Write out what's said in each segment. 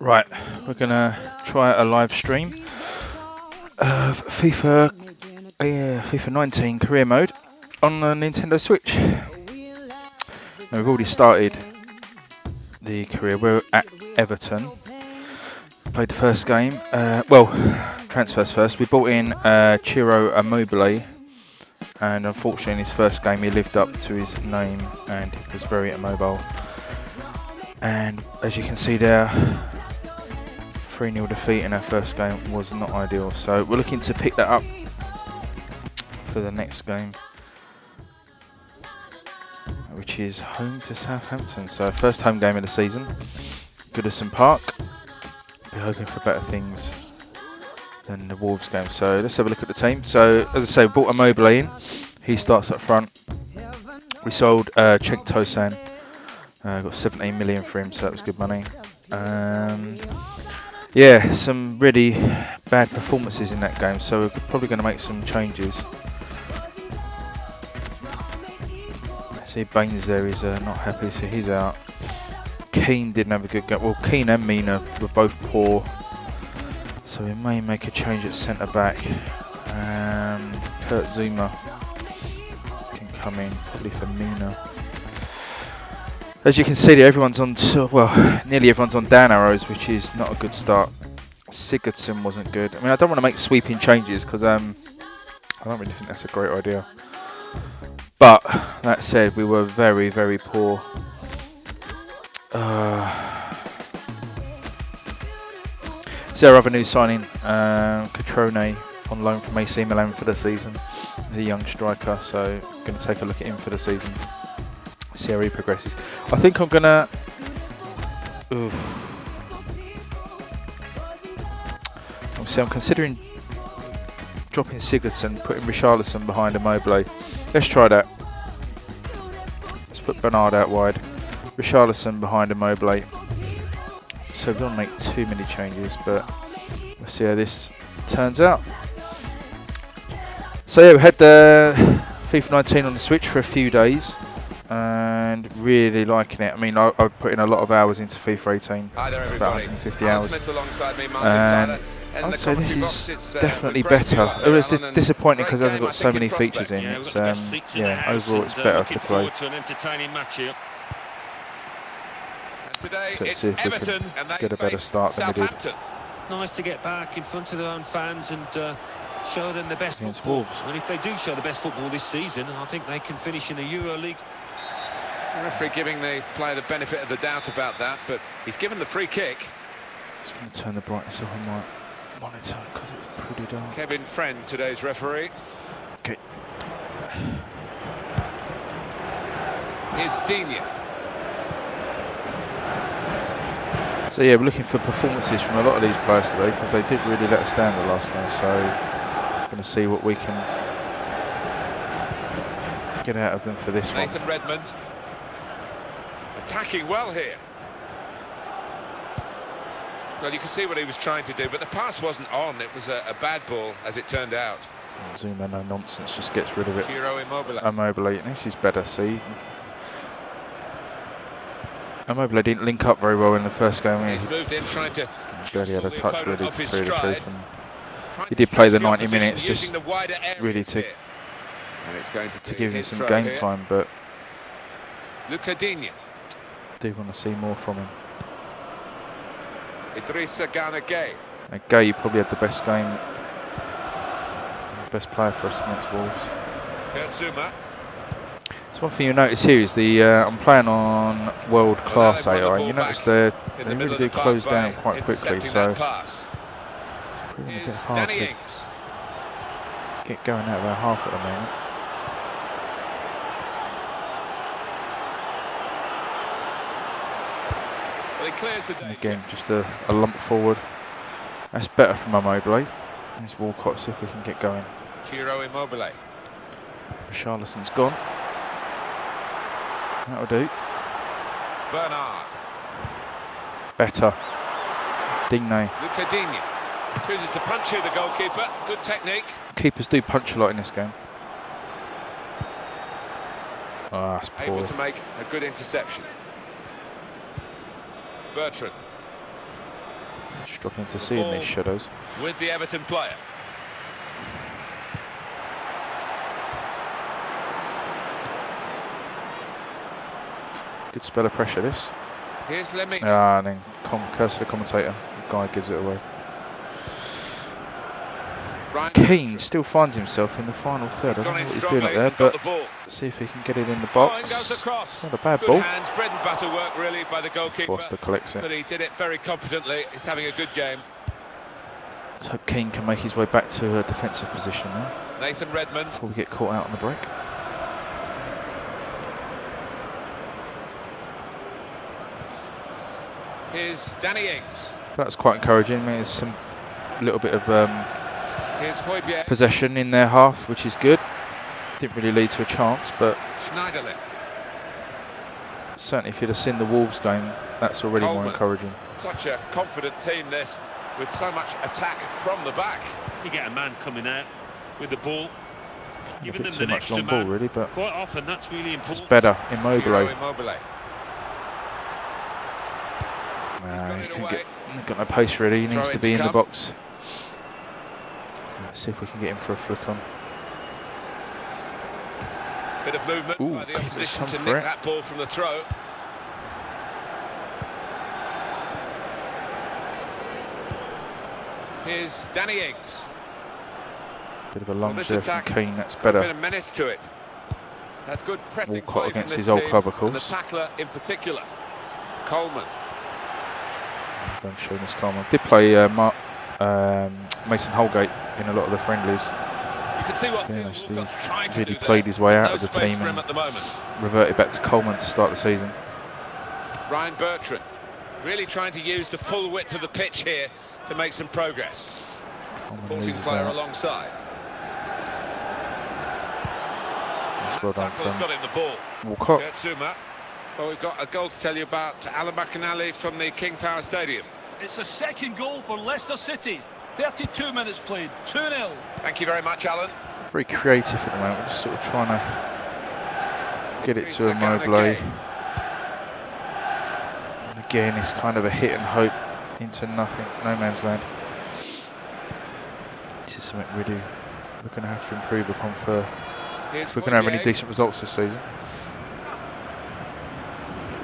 Right, we're gonna try a live stream of FIFA 19 career mode on the Nintendo Switch. Now, we've already started the career. We're at Everton. Played the first game. Transfers first. We brought in Ciro Immobile, and unfortunately in his first game he lived up to his name and he was very immobile. And as you can see there, 3-0 defeat in our first game was not ideal. So we're looking to pick that up for the next game, which is home to Southampton. So first home game of the season, Goodison Park. Be hoping for better things than the Wolves game. So let's have a look at the team. So as I say, we brought Immobile in. He starts up front. We sold Cenk Tosun. Got 17 million for him, so that was good money. Yeah, some really bad performances in that game, so we're probably going to make some changes. I see Baines there is not happy, so he's out. Keane didn't have a good game. Well, Keane and Mina were both poor, so we may make a change at centre back. Kurt Zuma can come in, probably for Mina. As you can see there, everyone's on, nearly everyone's on down arrows, which is not a good start. Sigurdsson wasn't good. I mean, I don't want to make sweeping changes because I don't really think that's a great idea. But that said, we were very, very poor. So our other new signing, Catrone, on loan from AC Milan for the season. He's a young striker, so going to take a look at him for the season. See how he progresses. I think I'm gonna. I'm considering dropping Sigurdsson, putting Richarlison behind Immobile. Let's try that. Let's put Bernard out wide. Richarlison behind Immobile. So we don't make too many changes, but let's see how this turns out. So yeah, we had the FIFA 19 on the Switch for a few days. And really liking it. I mean, I put in a lot of hours into FIFA 18, about 150 hours, and I'd say this is definitely better. It was disappointing because it hasn't got so many features in. It's yeah, overall it's better to play. So let's see if we can get a better start than we did. Nice to get back in front of their own fans and show them the best football. Wolves. And if they do show the best football this season, I think they can finish in the Euro League. The referee giving the player the benefit of the doubt about that, but he's given the free kick. Just going to turn the brightness up on my monitor because it's pretty dark. Kevin Friend, today's referee. Okay. Here's Digne. So yeah, we're looking for performances from a lot of these players today because they did really let us down the last game. So we're going to see what we can get out of them for this one. Nathan Redmond. Attacking well here. Well, you can see what he was trying to do, but the pass wasn't on. It was a bad ball, as it turned out. Zuma, no nonsense, just gets rid of it. Ciro Immobile. Immobile, this is better, see? Immobile didn't link up very well in the first game. He's moved in, trying to... He barely had a touch, really, to tell you the truth. And he did play the 90 minutes just really to give him some game time, but Luca Digne. I do want to see more from him. Idrissa Gana Gueye. Gay, you probably had the best game, best player for us against Wolves. Kurt Zuma. So one thing you notice here is the I'm playing on world class AI. You notice they really do close down quite quickly, so it's proving a bit hard to get going out of our half at the moment. And again, just a lump forward. That's better from Immobile. There's Walcott, see if we can get going. Ciro Immobile. Richarlison's gone. That'll do. Bernard. Better. Digne. Luca Digne. Chooses to punch here, the goalkeeper. Good technique. Keepers do punch a lot in this game. Oh, that's poor. Able to make a good interception. Bertrand. Struggling to see in these shadows. With the Everton player. Good spell of pressure, this. Here's Lemmy. And then curse of the commentator. The guy gives it away. Keane still finds himself in the final third. I don't know what he's doing up there, but see if he can get it in the box. It's not a bad ball. Hands, bread and butter work really by the goalkeeper. Foster collects it. But he did it very competently. He's having a good game. Let's hope Keane can make his way back to a defensive position now. Nathan Redmond. Before we get caught out on the break. Here's Danny Ings. That's quite encouraging. There's some little bit of Here's Højbjerg. possession in their half, which is good. Didn't really lead to a chance, but Schneiderlin. certainly if you'd have seen the Wolves game, that's already more encouraging. Such a confident team this, with so much attack from the back. You get a man coming out with the ball, giving them too the much extra long man. ball, really, but Quite often that's really important. it's better. Immobile. Immobile. He ain't got no pace really. He needs to be in the box. Let's see if we can get him for a flick on. Bit of movement by the opposition to nick that ball from the throw. Here's Danny Ings. Bit of a lunge there from Keane. That's better. Bit of menace to it. That's good pressing Walcott play against from his this old team, club, of and the course. tackler in particular, Coleman. Don't show this Coleman. Did play Mason Holgate in a lot of the friendlies. You can see what Walcott's trying to really do played there. his way out No of the space team for him and at the moment. reverted back to Coleman to start the season. Ryan Bertrand really trying to use the full width of the pitch here to make some progress. Supporting player alongside. That's well done from got in the ball. Walcott. Gertzuma. Well, we've got a goal to tell you about Alan McInally from the King Power Stadium. It's a second goal for Leicester City. 32 minutes played, 2-0. Thank you very much, Alan. Very creative at the moment. We're just sort of trying to get it to Immobile. And again, it's kind of a hit and hope into nothing, no man's land. This is something we're going to have to improve upon if we're going to have any decent results this season.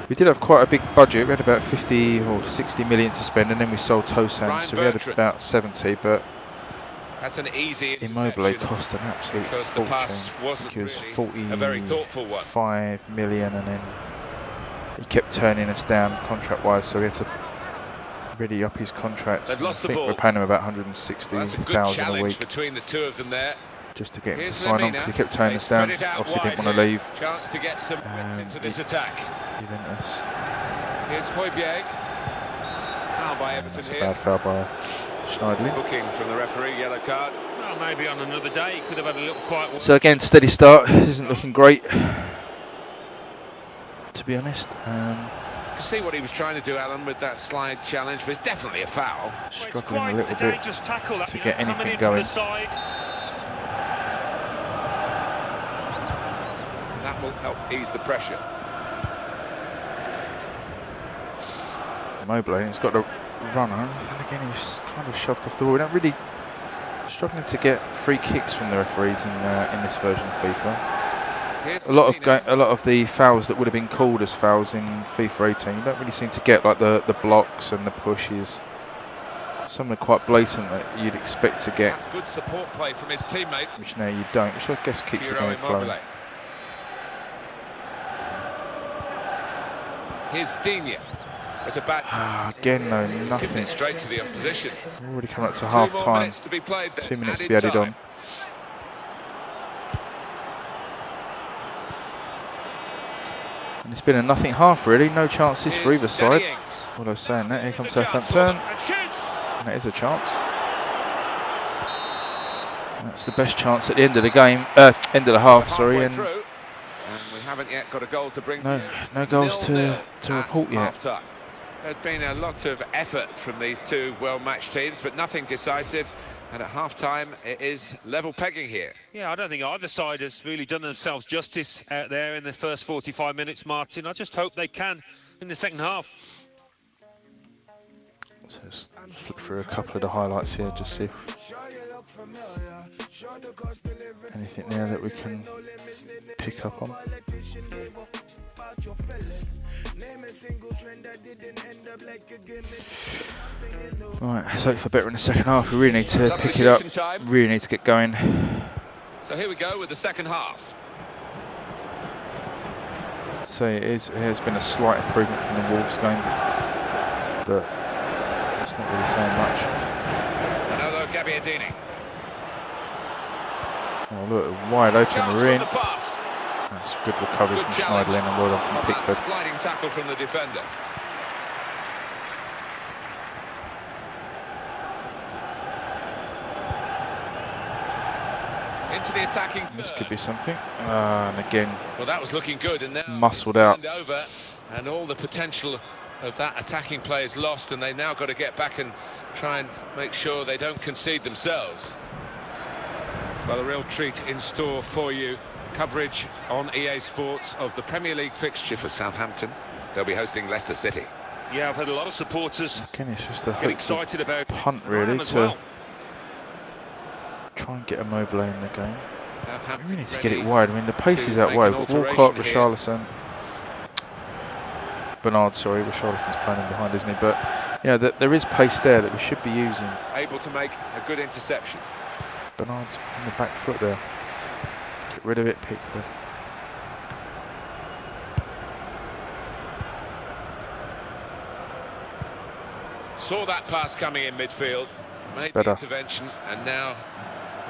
We did have quite a big budget. We had about 50 or 60 million to spend, and then we sold Tosan, so we had about 70. But that's an easy Immobile cost an absolute fortune. It was 45 million, and then he kept turning us down contract-wise, so we had to really up his contract. They've lost the ball. We're paying him about 160,000 a week between the two of them there. Just to get him to sign on, because he kept turning us down. Obviously didn't want to leave. Chance to get some into this attack. Juventus. Here's Højbjerg. Foul by Everton That's here. a bad foul by Schneiderlin. Booking from the referee, yellow card. Well, maybe on another day he could have had a little quiet one. So again, steady start. This isn't looking great, to be honest. You can see what he was trying to do, Alan, with that slide challenge, but it's definitely a foul. Struggling a little bit tackle, to get anything going. That will help ease the pressure. Immobile, he's got a runner, and again he's kind of shoved off the ball. We're not really struggling to get free kicks from the referees in this version of FIFA. A lot of the fouls that would have been called as fouls in FIFA 18, you don't really seem to get, like the blocks and the pushes. Some are quite blatant that you'd expect to get. That's good support play from his teammates. Which now you don't, which I guess keeps the game flowing. Here's Digne. It's a bad again, no, nothing. It straight to the opposition. We're already coming up to half time. 2 minutes to be added on. And it's been a nothing half, really. No chances for either side. What I was saying, that here comes Southampton. And that is a chance. That's the best chance at the end of the game, end of the half, sorry. And we haven't yet got a goal to bring. No goals to report yet. There's been a lot of effort from these two well-matched teams, but nothing decisive. And at half-time, it is level pegging here. Yeah, I don't think either side has really done themselves justice out there in the first 45 minutes, Martin. I just hope they can in the second half. So let's flip through a couple of the highlights here, just see if anything there that we can pick up on. Right, so for better in the second half, we really need to pick it up, really need to get going. So here we go with the second half. So it has been a slight improvement from the Wolves game, but it's not really saying much. Another Gabbiadini. Oh look, wide open, we're in. Pass. That's a good recovery from challenge. Schneiderlin and well done from Pickford. Sliding tackle from the defender. Into the attacking This third. could be something. And again, Well, that was looking good, and now muscled it's out. turned over, and all the potential of that attacking play is lost, and they now got to get back and try and make sure they don't concede themselves. Well, a real treat in store for you. Coverage on EA Sports of the Premier League fixture for Southampton. They'll be hosting Leicester City. Yeah, I've had a lot of supporters Again, it's just a get hope excited of about punt it, and I am really as to well. try and get a Mobile in the game. We Southampton really need to get it ready wide. I mean, the pace to is out make wide. an We've got Walcott, alteration here. Richarlison, Bernard, sorry, Richarlison's playing in behind, isn't he? But you know, there is pace there that we should be using. able to make a good interception. Bernard's on the back foot there. Get rid of it, Pickford. Saw that pass coming in midfield, made the better. intervention, and now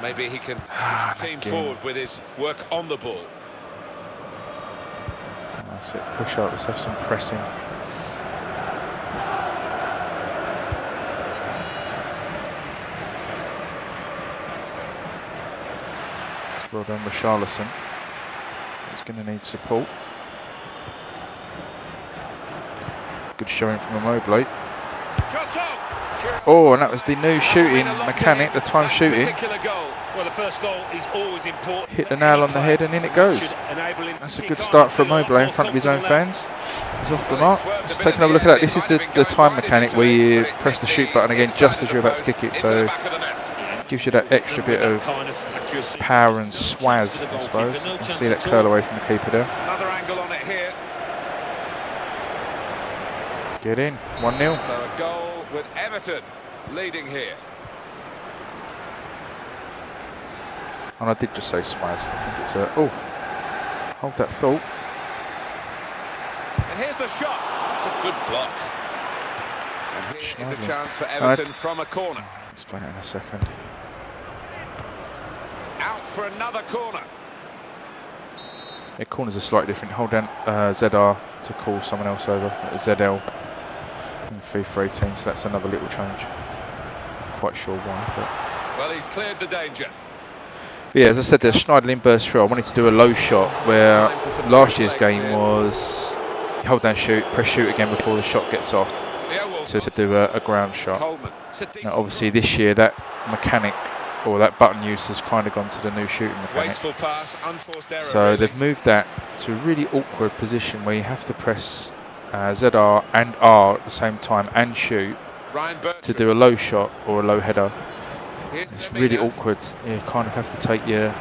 maybe he can push the team Again. forward with his work on the ball. That's it. Push up. Let's have some pressing. Well done, Richarlison. He's going to need support. Good showing from Immobile. Oh, and that was the new shooting mechanic, the time shooting. Well, the first goal is always important. Hit the nail on the head and in it goes. That's a good start for Immobile in front of his own fans. He's off the mark. Let's take another look at that. This is the time mechanic where you press the shoot button again just as you're about to kick it. So it gives you that extra bit of power and swaz, I suppose. You see that curl away from the keeper there. Another angle on it here. Get in, 1-0. So a goal with Everton leading here. And I did just say swaz. I think it's a... Oh, hold that thought. And here's the shot. It's a good block. And here is a Schneiderlin. chance for Everton from a corner. Explain it in a second. Out for another corner. Yeah, corners are slightly different. Hold down ZR to call someone else over. ZL in FIFA 18, so that's another little change. Not quite sure why, but... Well, he's cleared the danger. But yeah, as I said, the Schneiderlin burst through. I wanted to do a low shot where last year's game was you hold down shoot, press shoot again before the shot gets off to do a ground shot. Coleman. Now, obviously this year that mechanic or that button use has kind of gone to the new shooting mechanic. Wasteful pass, unforced error. So they've moved that to a really awkward position where you have to press ZR and R at the same time and shoot Ryan Bertrand. to do a low shot or a low header. Here's It's Lemina. really awkward. You kind of have to take your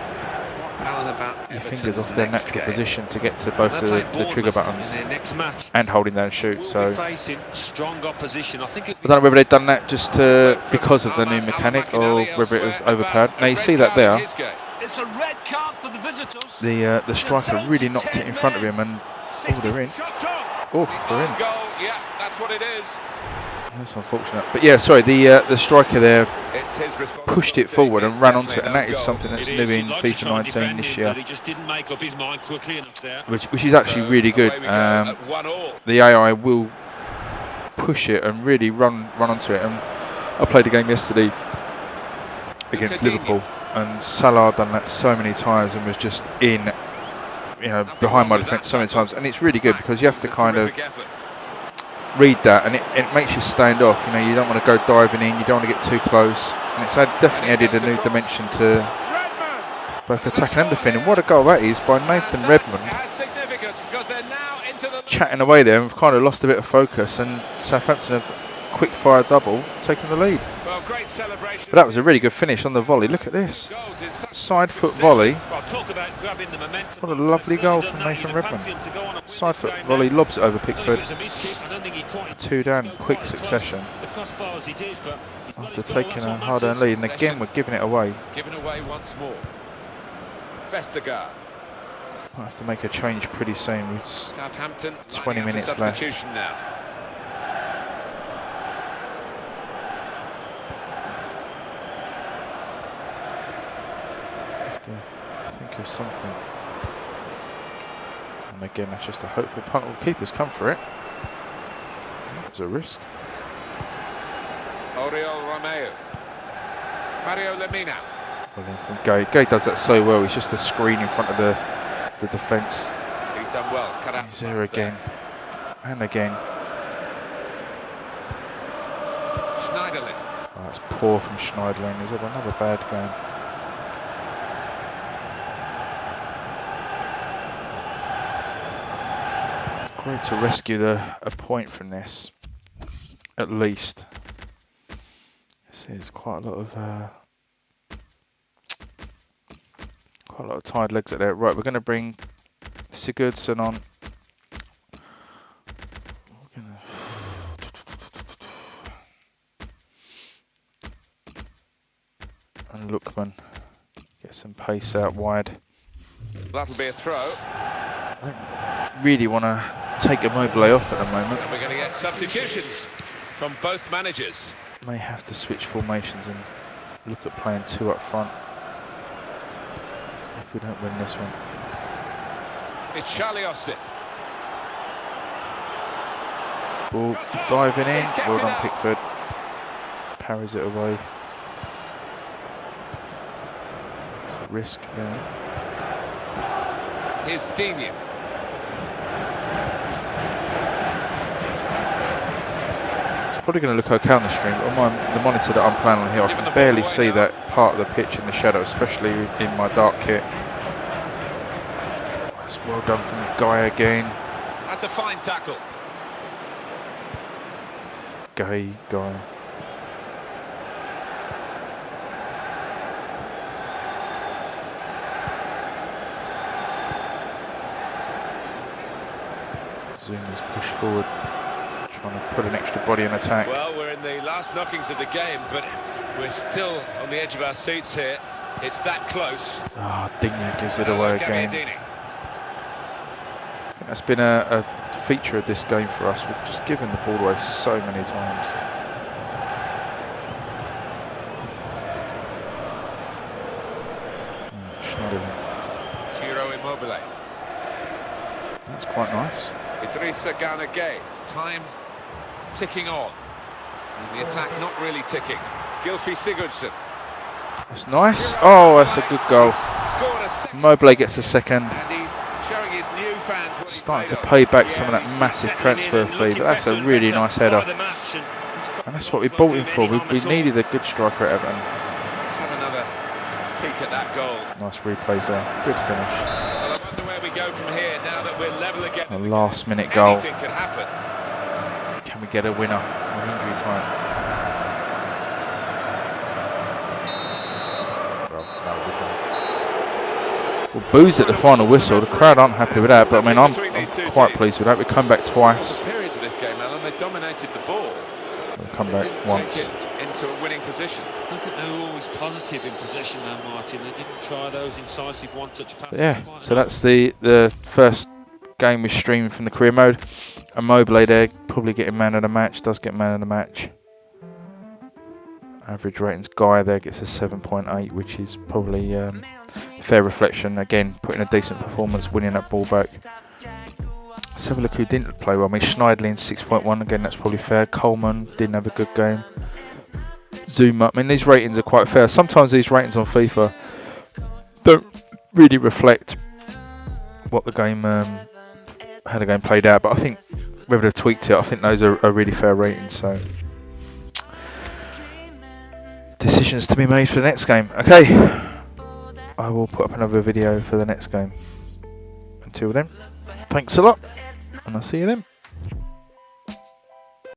Alan about fingers off Everton's their next natural game. position to get to both They're the playing trigger Bournemouth buttons in their next match. and holding down shoot. Will So be facing strong opposition. I think I don't know whether they've done that just because of the new mechanic or whether it was overpowered. Now you see that there. It's a red card for the visitors. The striker really knocked it in front of him and oh, they're in. Shots on. Oh, they're in. Goal. Yeah, that's what it is. That's unfortunate. But yeah, sorry, the striker there It's his responsibility. pushed it forward and It's ran onto it, definitely and that no is goal. something that's new in FIFA 19 this year, He just didn't make up his mind quickly enough there. which is actually So, really good. away we go at 1-1. The AI will push it and really run onto it. And I played a game yesterday against Coutinho. Liverpool, and Salah done that so many times and was just in, behind my defence so many times. And it's really good because you have to kind of Terrific effort. read that, and it makes you stand off. You don't want to go diving in, you don't want to get too close, and it's definitely added a new dimension to Redmond. both attacking and defending. What a goal that is by Nathan Redmond, Has significance because they're now into the chatting away there, and we've kind of lost a bit of focus, and Southampton have quick fire double, taking the lead. Well, great celebration. But that was a really good finish on the volley. Look at this. Goals in such Side foot succession. volley. Well, talk about grabbing the momentum. What a lovely goal from Certainly Nathan done that. You'd Redmond. fancy him to go on and win Side this foot game volley, now. lobs it over I don't think Pickford. it was a miskick. I don't think he quite 2 down, got quick quite succession. the crossbar as he did, but he's got After his goal, taking that's a what hard-earned matters. lead, and again we're giving it away. Given away once more. Vestergaard. Might have to make a change pretty soon. With Southampton 20 lining up minutes for left. substitution now. have to think of something. And again, it's just a hopeful punt. Well, keeper's come for it. That was a risk. Oriol Romeo. Mario Lemina. Gay does that so well. He's just a screen in front of the defence. He's done well. Cut out. He's there again. And again. Schneiderlin. Oh, that's poor from Schneiderlin. He's had another bad game. Great to rescue a point from this, at least. See, there's quite a lot of tired legs at there. Right, we're going to bring Sigurdsson on. And Lookman, get some pace out wide. That'll be a throw. I don't really want to take Immobile off at the moment. And we're going to get substitutions from both managers. May have to switch formations and look at playing 2 up front if we don't win this one. It's Charlie Austin. Ball diving in, well done Pickford. Parries it away. It's a risk there. Here's Dinian. Probably going to look okay on the stream, but on the monitor that I'm playing on here, I can barely see that part of the pitch in the shadow, especially in my dark kit. That's well done from Guy again. That's a fine tackle. Guy. Zuma's pushed forward, trying to put an extra body in attack. Well, we're in the last knockings of the game, but we're still on the edge of our seats here. It's that close. Ah, Digne gives it away again. Dini. I think that's been a feature of this game for us. We've just given the ball away so many times. Schneiderlin. Ciro Immobile. That's quite nice. Idrissa Gana Gueye. Time ticking on. And the attack not really ticking. Gylfi Sigurdsson. That's nice. Oh, that's a good goal. Scored a second. Immobile gets a second. And he's showing his new fans what he's Starting to made of. pay back some of that massive transfer fee, but that's a really nice header. And that's what we bought him for. We needed a good striker at Everton. Let's have another peek at that goal. Nice replays there. Good finish. Well, I wonder where we go from here now that we're level again. A last minute goal. Anything could happen. Can we get a winner in injury time? Well, boos at the final whistle. The crowd aren't happy with that, but I mean, I'm quite pleased with that. We come back twice. Periods of this game, Alan, they dominated the ball. We'll come back Didn't once. take it into a winning position. I don't think they were always positive in possession though, Martin. They didn't try those incisive one-touch passes. But yeah, Quite so hard. that's the first game we streamed from the career mode. Immobile there, probably getting man of the match. Does get man of the match. Average ratings Guy there gets a 7.8, which is probably a fair reflection. Again, putting a decent performance, winning that ball back. Let's have a look who didn't play well. I mean, Schneiderlin 6.1. Again, that's probably fair. Coleman didn't have a good game. Zuma. I mean, these ratings are quite fair. Sometimes these ratings on FIFA don't really reflect what the game, how the game played out. But I think whether they've tweaked it, I think those are really fair ratings. So decisions to be made for the next game. Okay, I will put up another video for the next game. Until then, thanks a lot, and I'll see you then.